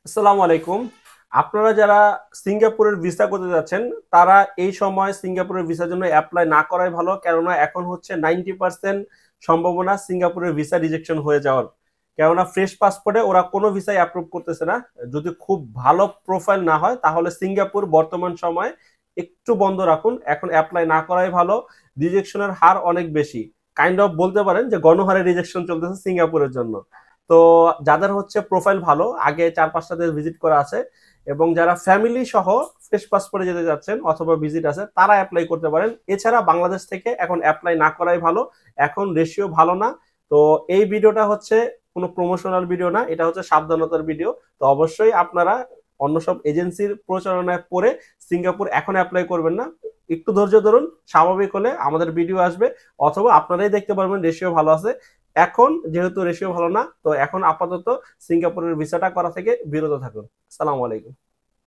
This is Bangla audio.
আসসালামু আলাইকুম। আপনারা যারা সিঙ্গাপুরের ভিসা করতে যাচ্ছেন, তারা এই সময় সিঙ্গাপুরের ভিসার জন্য এপ্লাই না করাই ভালো। কেননা এখন হচ্ছে 90% সম্ভাবনা সিঙ্গাপুরের ভিসা রিজেকশন হয়ে যাওয়ার। কেননা ফ্রেশ পাসপোর্টে ওরা কোনো ভিসাই অ্যাপ্রুভ করতেছে না। যদি খুব ভালো প্রোফাইল না হয় তাহলে সিঙ্গাপুর বর্তমান সময়ে একটু বন্ধ রাখুন। এখন এপ্লাই না করাই ভালো। রিজেকশনের হার অনেক বেশি। কাইন্ড অফ বলতে পারেন যে গণহারে রিজেকশন চলতেছে সিঙ্গাপুরের জন্য। তো যাদের হচ্ছে প্রোফাইল ভালো, আগে 4-5টা দেশ ভিজিট করা আছে এবং যারা ফ্যামিলি সহ ফ্রেশ পাসপোর্টে যেতে যাচ্ছেন অথবা ভিজিট আছে, তারা অ্যাপ্লাই করতে পারেন। এছাড়া বাংলাদেশ থেকে এখন অ্যাপ্লাই না করাই ভালো। এখন রেশিও ভালো না। তো এই ভিডিওটা হচ্ছে কোনো প্রমোশনাল ভিডিও না, এটা হচ্ছে সাবধানতার ভিডিও। তো অবশ্যই আপনারা অন্য সব এজেন্সির প্রচারণায় পড়ে সিঙ্গাপুর এখন অ্যাপ্লাই করবেন না। একটু ধৈর্য ধরুন, স্বাভাবিক হলে আমাদের ভিডিও আসবে অথবা আপনারাই দেখতে পারবেন রেশিও ভালো আছে। এখন যেহেতু রেশিও ভালো না, তো এখন আপাতত সিঙ্গাপুরের ভিসাটা করা থেকে বিরত থাকুন। আসসালামু আলাইকুম।